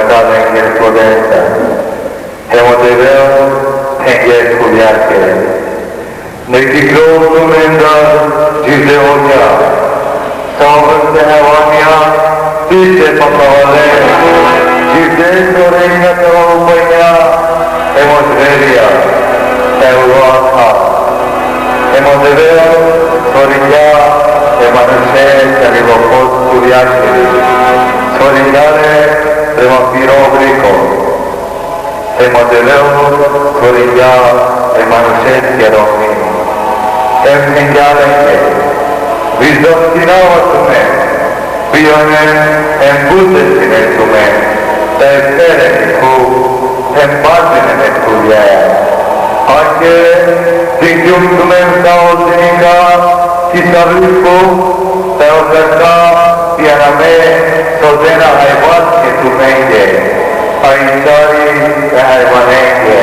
stare in giurisprudenza. Hemos debido tener estudiante. Netico numenda gizeonia. Sağlıklı hevanya, size papavale. Gize sorenga tavumaya. Hemos veria. Euroata. Hemos debido soringa. Emanuse calibopos studiante. Soringare remopiro Hemos debido soringa. Emanuse chiaromi. Emsingare Vizostinavatume, Pione embutestinentume, Tesserenicu, Empatinenetuye, Anche Dingiumtumen Saosininga, Kisarifu, Teoserta, Pianame, Sodena Haivat Kitumenge, Aishari Haivanenge.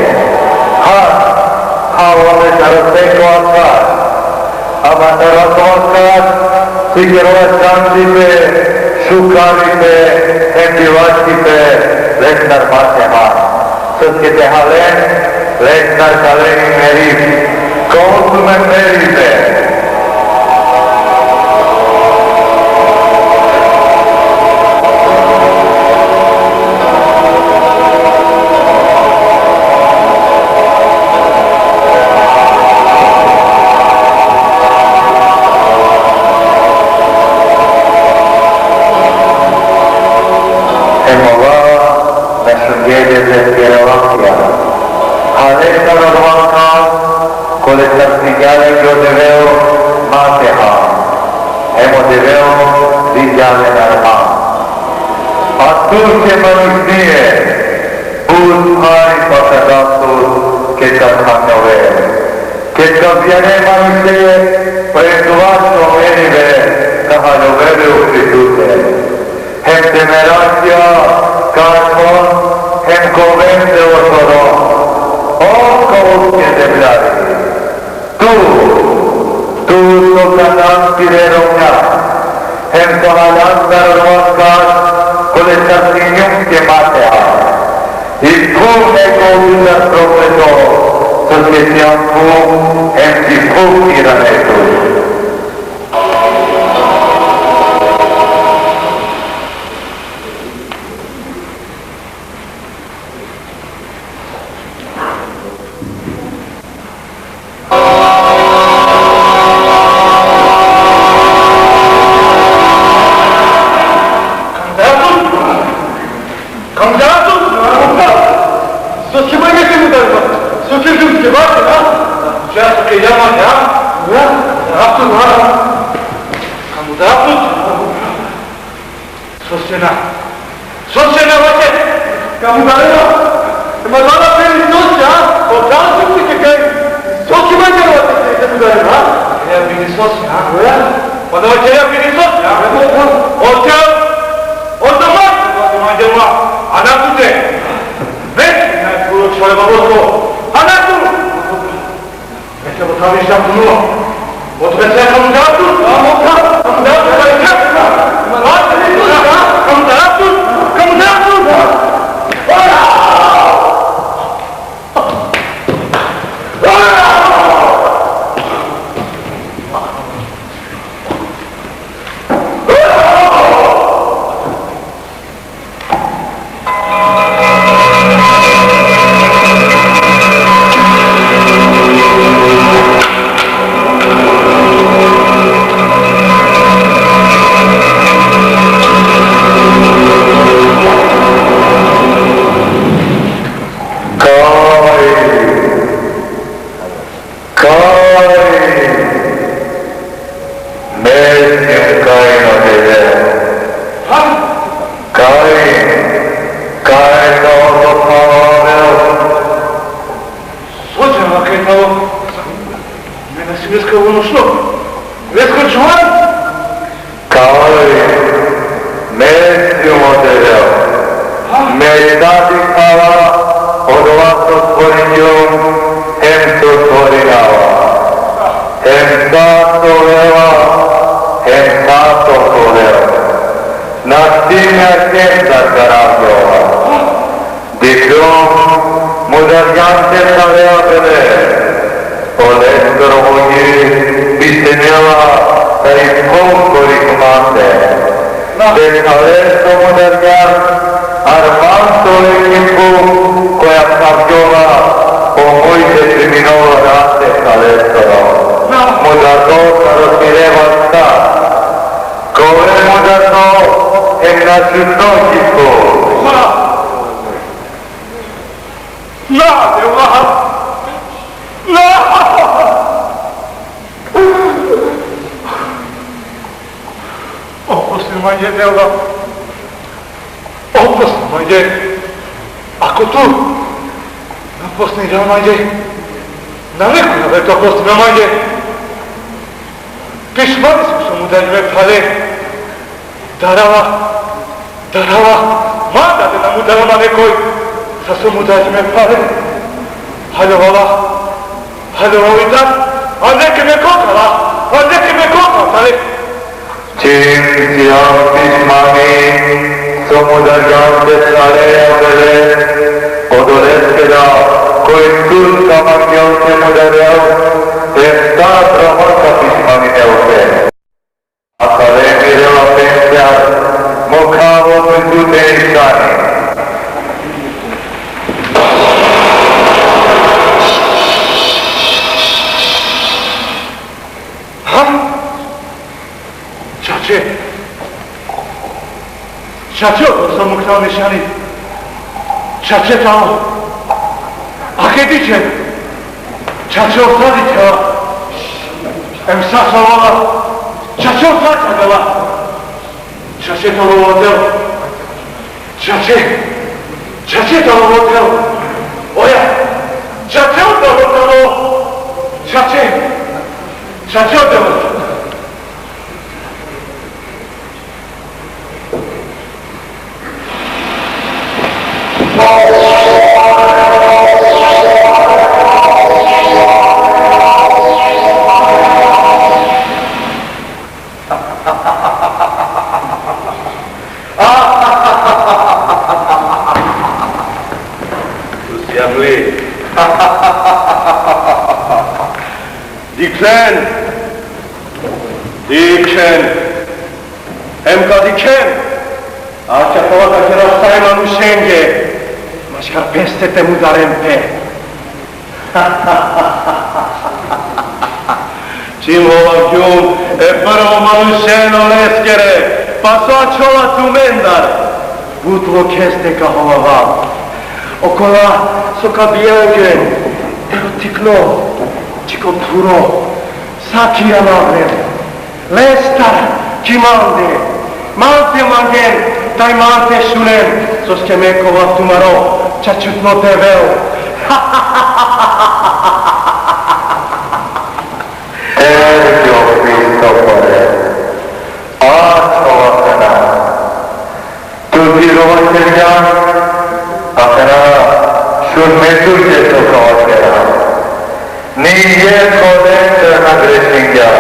Havale Saraseko Asar, Amatarasokat, Sigirovasantipe, Shukaripe, Endivastipe, Leknar Matema, Suskite Halen, Leknar Kaleni Merif, Konsume Meripe. Atunci mănâșnie, bun hai păcătatul, că te-a Că te-a mănâșnie, prețuați omenile, că halovele opritute. Hem temerația, carcon, hem covente ortoron. O căutche de blare. Tu socanastire româna, hem sohalantar roascar, Colesartinium chematea. Il cum ecoulă profesor, să schietiam cum emtifu iranetul. Nastina sienta carajo. Diplom mudariante saleabele, olestero moji bistenjava da izkonkori kumate, des alesto mudarjan armanto ekipu koja snabdjova pomojte kriminova rate alestoro. Mudarto narosmireva sta, kore mudarto em naciutnokiku. لا الله لا oprosti manje dela oprosti manje ako tu naprosti ga manje naviku na veto oprosti ga manje pišmani smo što mu da njime pale darava manda da nam udarama nekoj sa su mu da njime pale hajde ovidan a neke me kokala ali Čim si ja pismani samudržante saleabele od Oleskeda koji turska magionke mudarjal jer sta tramarka pismani neupe. A salemirela pensijar mokavo međute išani. Čačo, to sam ukrao nešani. Čače tamo. A gdje diče? Čače osadite, a? Em sačavala. Čače osadite, a? Čače to lovotel. Čače to lovotel. Oja, čače to lovotel. Čače to lovotel. Dikhen, emka dikhen, acha toată kera staima nu shenge, mașca peste te mudarempe. Čim ovakjum e prvo manušeno leskere, pa sočola tu mendar, butlo keste ka holavam. Okola soka bijelgen, erotikno, čikoturo, sakija navrem. Lestar, kimande, mante mangen, taj mante šunen, co ste mekova tumaro, čačutno teveo. Sergio Cristofore, Asovakana, tutti rovaterjan, akana, šurmetuće to kavatera. Nije kodente na grešnja.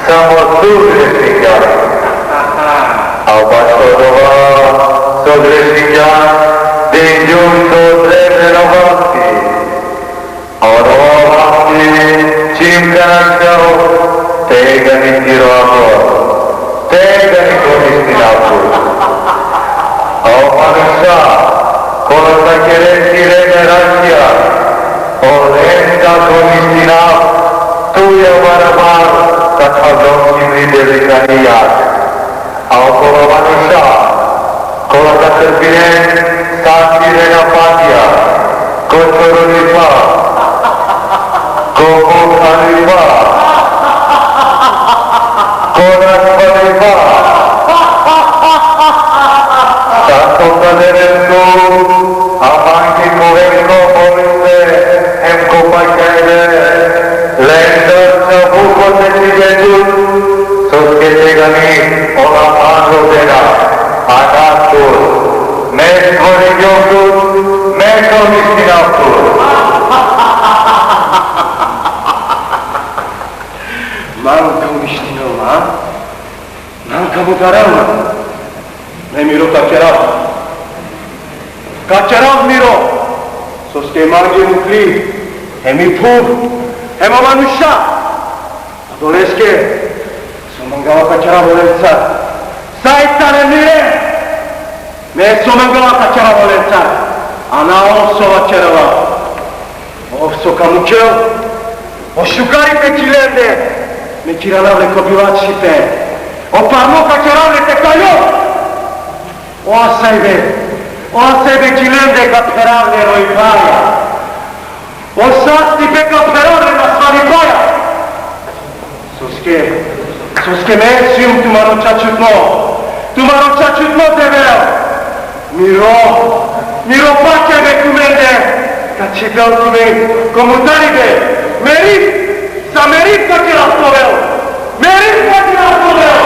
Samo sugrešnja, a bašodova sugrešnja, dinđum su drevne vlasti, a odova vlasti, čim ga načao, tega niti rovo, tega ni koristi naput. A omanuša, kola sa keresi regeneracija, olenta koristi naput, tu je varamar, kakva domski vidjeli kanijak, a okolo manuša, kola za trpine, satirena patija, kočorunipa, komuhanipa, konaspanipa, tako kaderenku, a manki kuvenko poviste, emko pakajde, lendar sa buko se tigeđut, soske tegani ona manrodena, a nastur, ne stvori gjokut, ne komisti nastur. Manka uništinova, manka mudarama, ne mi rota kerava. Качарав миро, соске манги мукли, еми пур, ема мануша, адолеске, сомангава качарав оленца, сайцаре мире, ме сомангава качарав оленца, ана овсова черава, овсо камучел, ошукари печиленде, ме киранавле кобивачите, опарно качаравле текайо, o sebe cilende ca peravne roivaia, o sasti pe ca peravne na svaripaia. Soske me sim tu maro čačutno tebeo, miro pace me cumende, ca cipel tu me comutaride, merit ca ce la stoveo, merit ca ce la stoveo.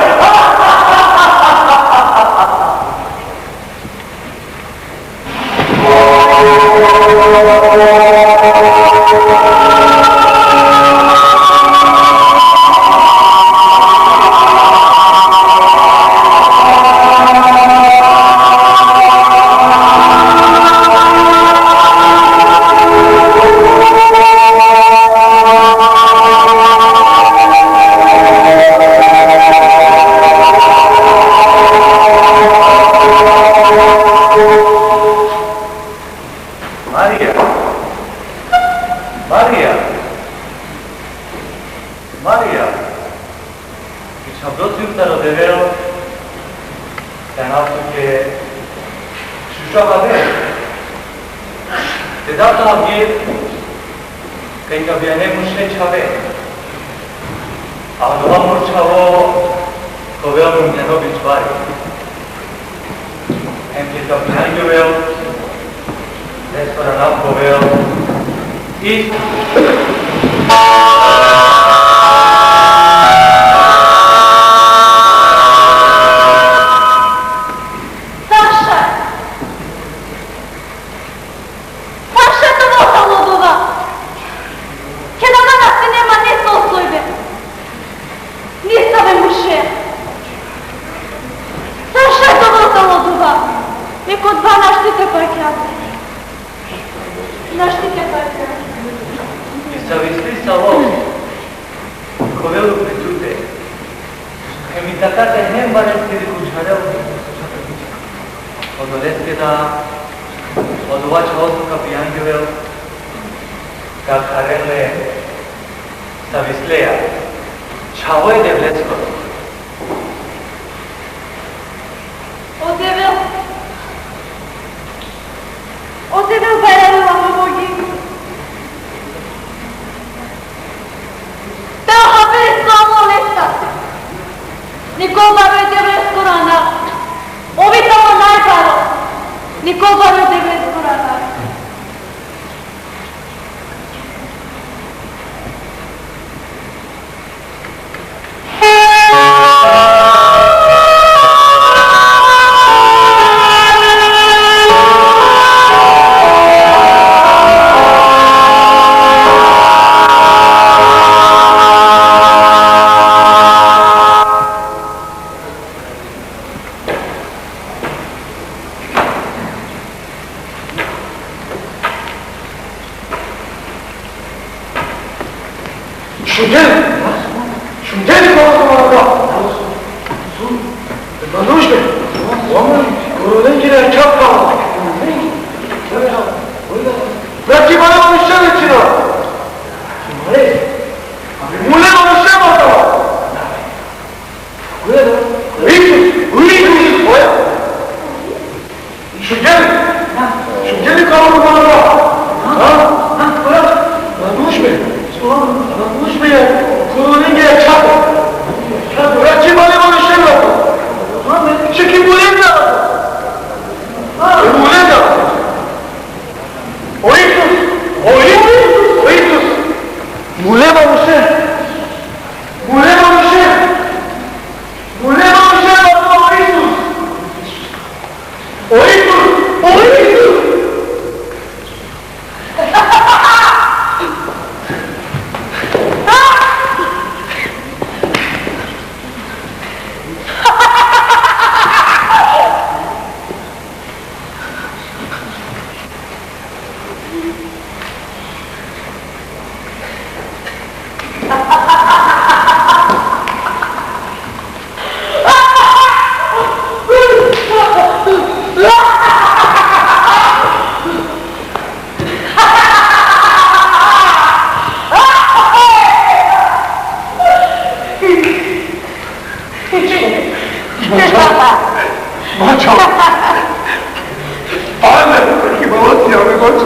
Pane, chyba moc, já bych moc.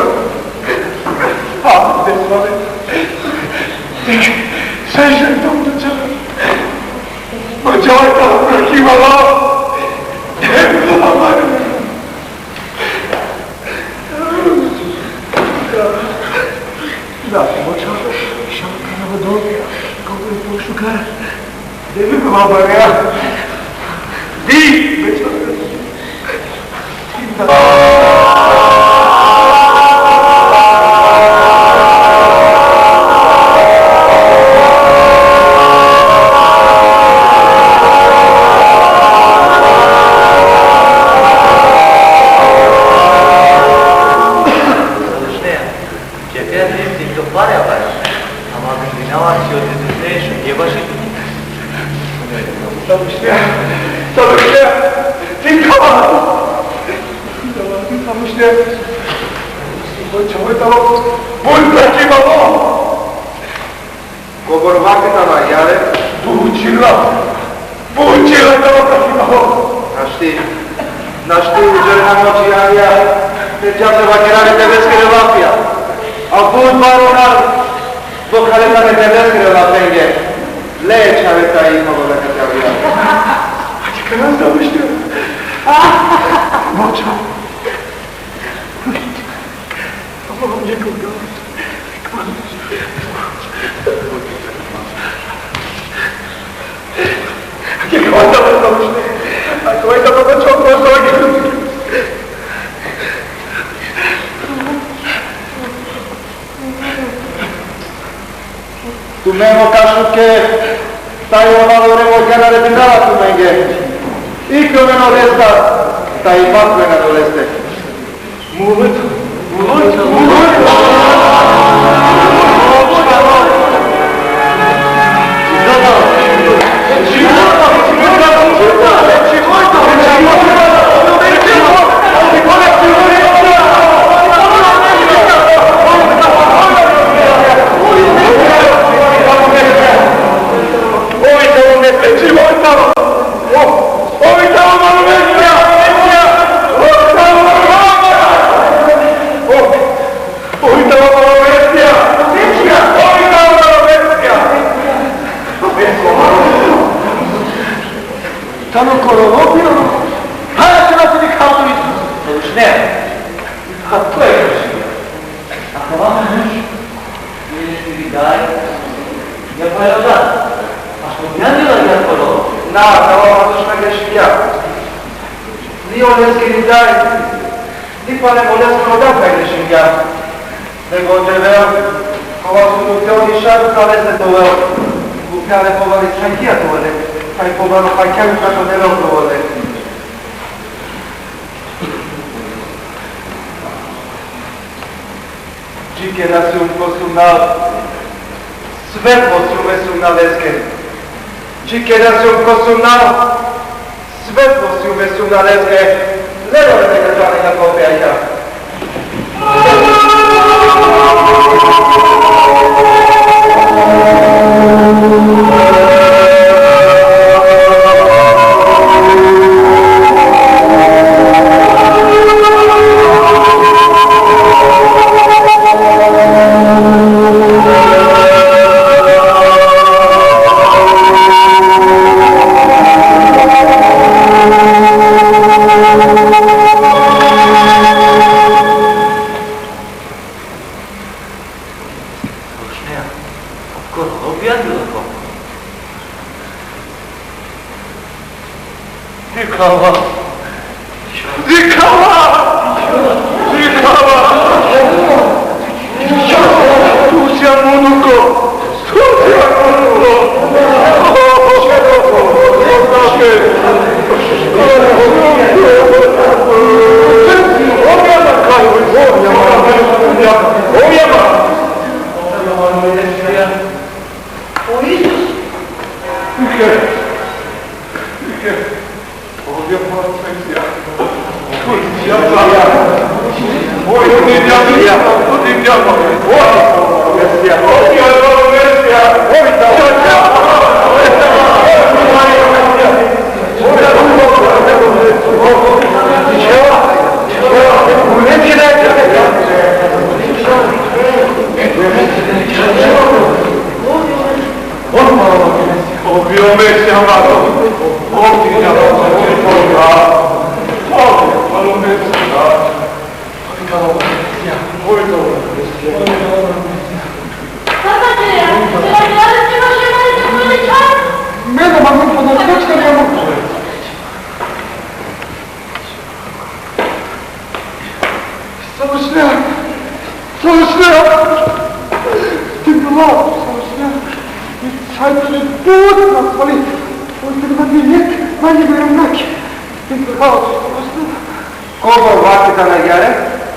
Pane, slave. Ty, seš v tom docela. Počali tam proti malá. Dai, močal, šalka na vodou, kolik pošukar. Kde by byla Maria? Ty, bečal. Oh, Mene, ma mi fa una testa di amore. Stavo snem. Ti bravo, stavo snem. I sajtele bude natvali. Ojte da mi lijek, manje me ravnaki. Ti bravo, stavo snem. Koga vakita na jare?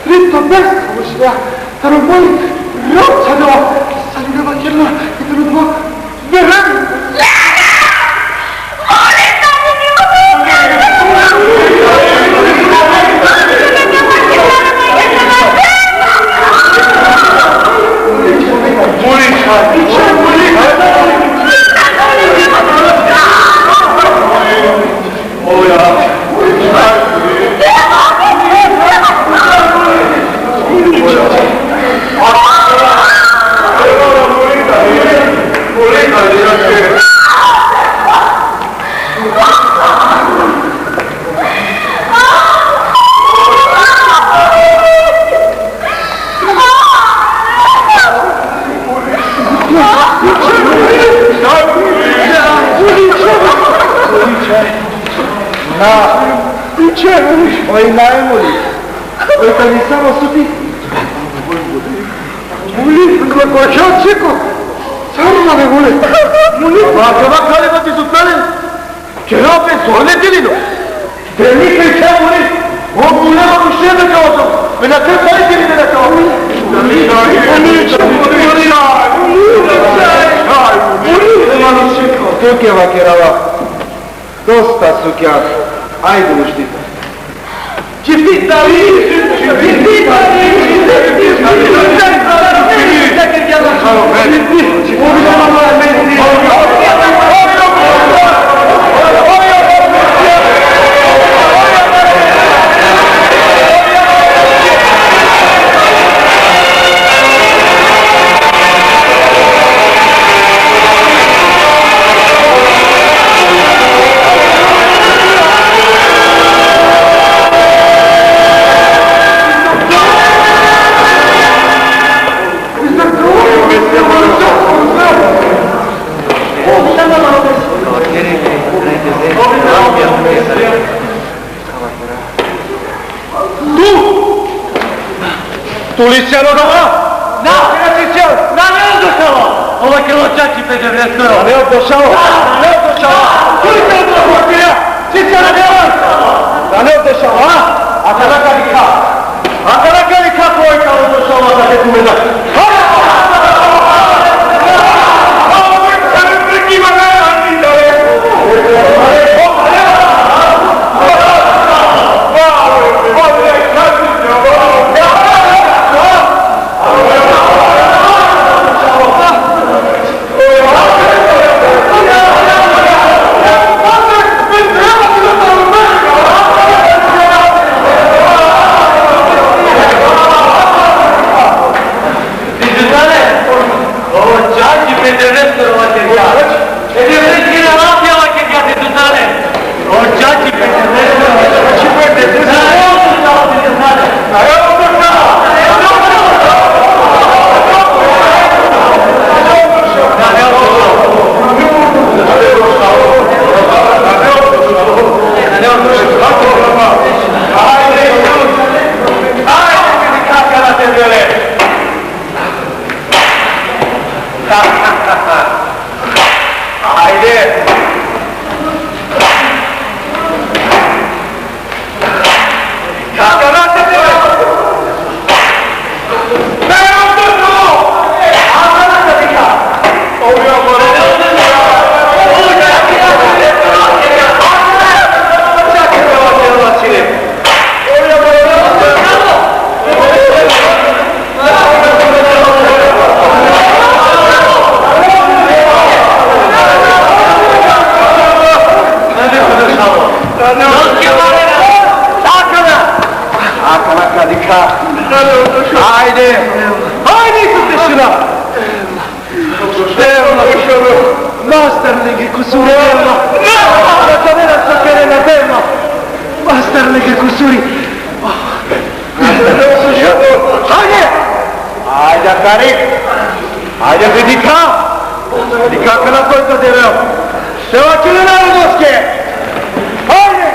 Trito bez, stavo snem. Taro moj rovca dova. Sali dava kjerna. I taro dva verem. Oi, naimuli. Oi, kad mi samo su ti. Muli, kako ja čeko. Samo me muli. Muli. Ma kama kale bati sultane. Kera pe sohne dilino. Deli ke kya muli. O mule ma kushe da kao to. Bina te sai dilino da kao. Muli. To ke va kerava. Dosta su kja. Ajde uštita. Čestita li! Čestita li! Tulićano doma? Da, Finacićel, da ne oddošao! Ovo je krločači Peđevreskovo. Ne oddošao? Ne oddošao? Tulićano doma, Fina! Cićano doma! Da ne oddošao, a? A kada kad i ka? A kada kad i ka tvojka oddošao da te tu mena? Haydi! Haydi kutuşuna! Masterligi kusuri bella! La camera sapere la bella! Masterligi kusuri! Haide, Acaric! Haide, ridica! Ridica că n-ascultă de rău! Se va cine n-are moschie! Haide!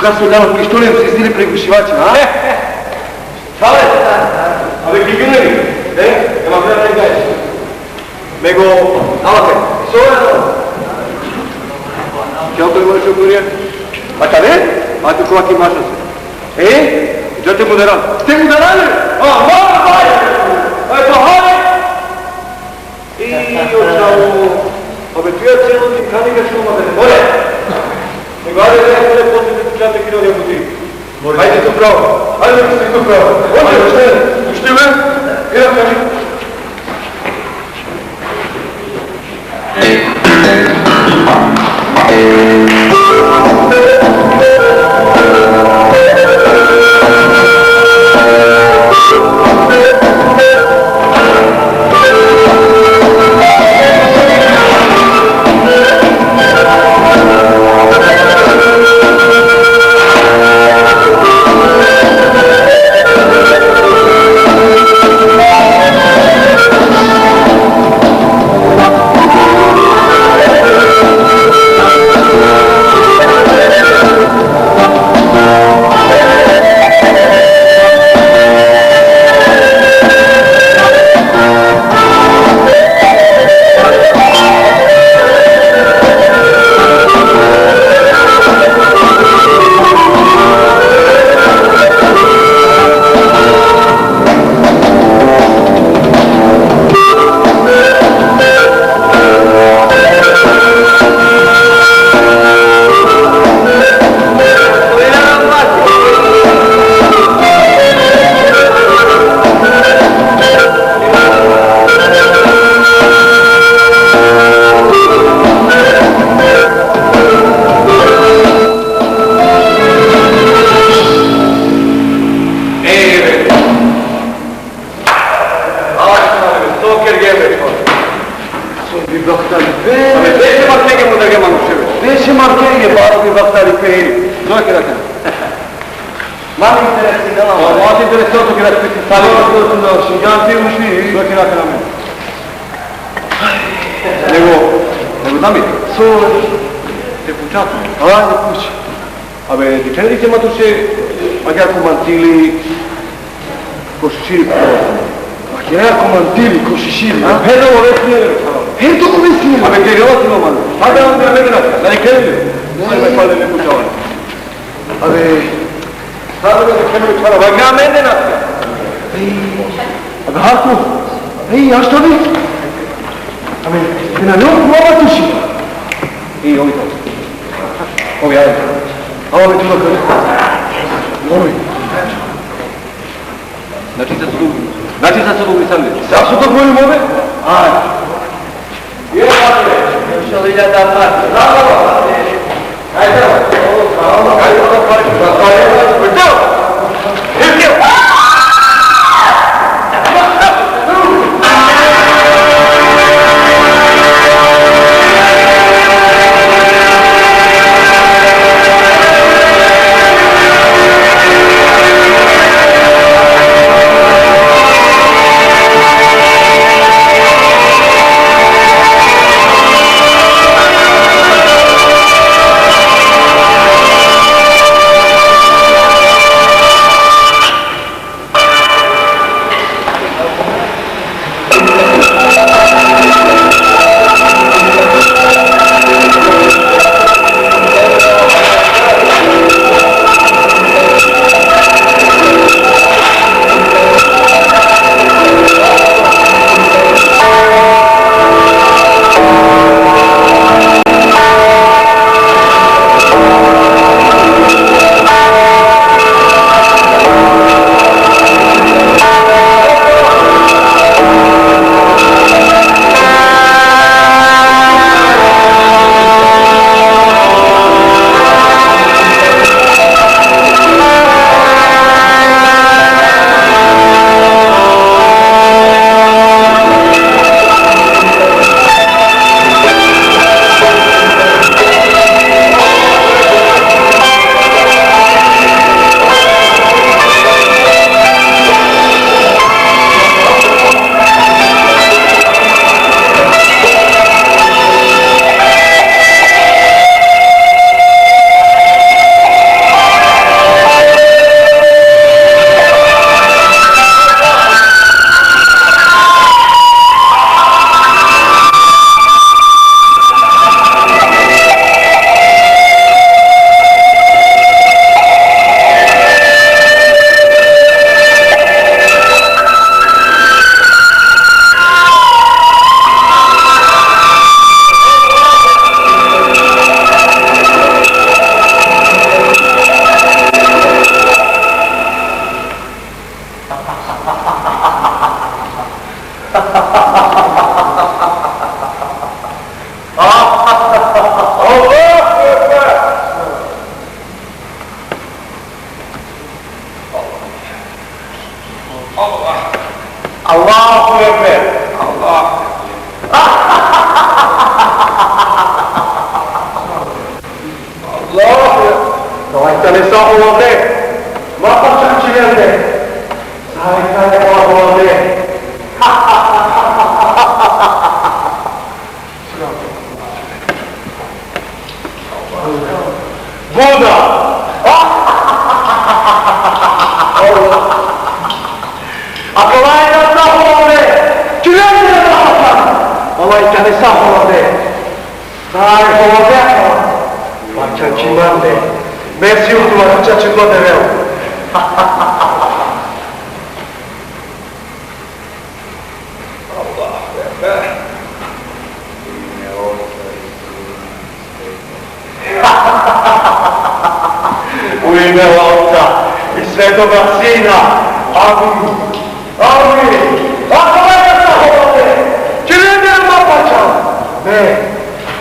Casul dał pistolet w zjedzili pregłuszywacie, a? Sale! Ale kikiny! Ja mam prawie gać. Mego Άβατε, σώμα. Ποιο ακριβώς ο Κουρία. Μα τα λέει, μα του κόκκι μάσασε. Già te moderano. Te moderano? Oh, vai, vai! Ecco, vai! Io ciao. Vabbè, tu hai un di cani che sono delle mole. Mi guarda che le foto di tutti che non abbiamo detto. Vai di tu bravo. Allora sei tu bravo. Olha, você vê? Era para mim. Allahu Ekber. Allah. Allah. Dolayısıyla hesap olmadı. Mahpustan çiğnendi. Sahipten olmadı. Burada. Allah. Akıllayla sah olmadı. Çiğnendi de mahpustan. Dolayısıyla hesap olmadı. Sahip olmadı. Baca çiğnendi. Messi ultima ciò ci goderemo. Una volta il sveto Bassina, Amin, ci rendiamo a pace.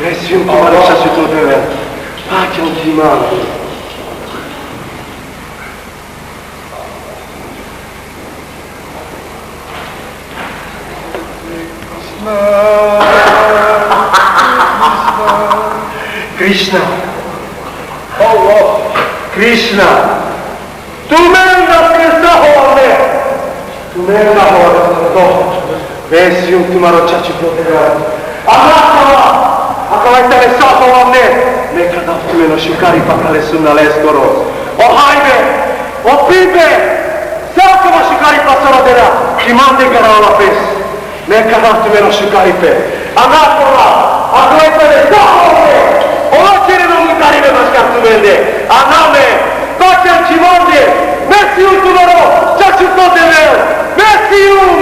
Messi ultima ciò ci goderemo. Pace ultima. Krishna, Allah, Krishna, tu menda pensa hone, tu menda hone, to, vesi ultima roccia ci proteggerà. Anatama, akavaita le saho hone, ne kadaftu eno shukari pakale sunna leskoro. O haibe, o pibe, sakama shukari pasoro dera, kimande gara la pes. Ne kadaftu eno shukari pe. Anatama, akavaita le saho hone. Arrive a scartumende, a nome, faccia il cimonde, messi un tumoro, già ci sto di me, messi un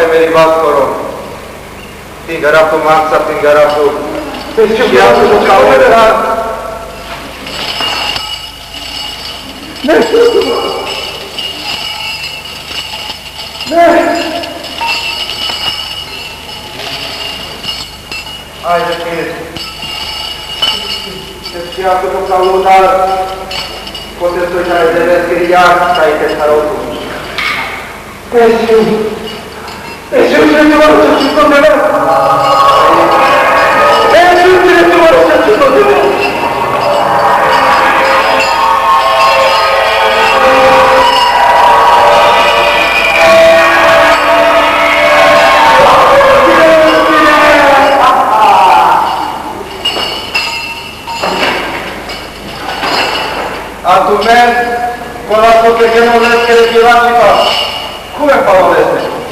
temeri Vaskoro. Tingarapu Mansa, Tingarapu. Šiapu do Kalera. Ne! Ne! Ajde, Kir. Šiapu do Kalera. Potestuj taj Zelenski jak, sajte starotu. Esiu, se ne moram se čuto ne moram. Esiu, se ne moram se čuto ne moram. A tu men, con la foto che non è che le piovani fa. Come fa la veste?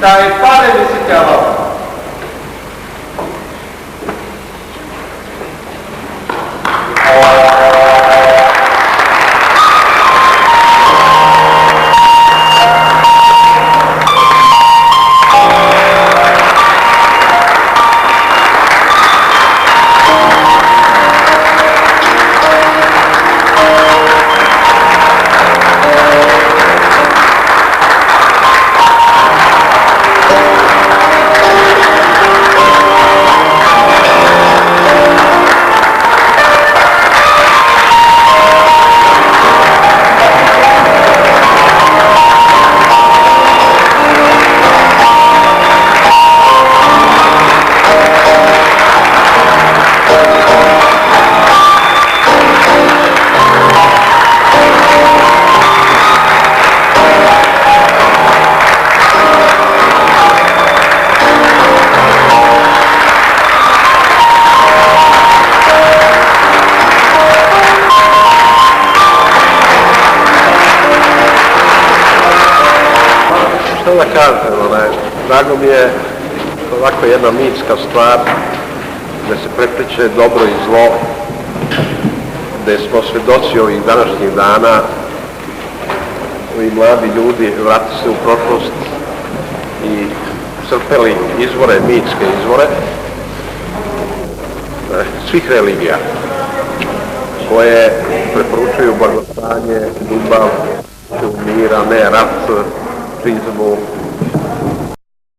Dai pane mi si chiama. Što da kažem, drago mi je ovako jedna mitska stvar gde se prepliče dobro i zlo, gde smo svedoci ovih današnjih dana, ovi mladi ljudi vrati se u prošlost i crpeli izvore, mitske izvore svih religija koje preporučuju blagostanje, ljubav, mira, ne rat, prizmu,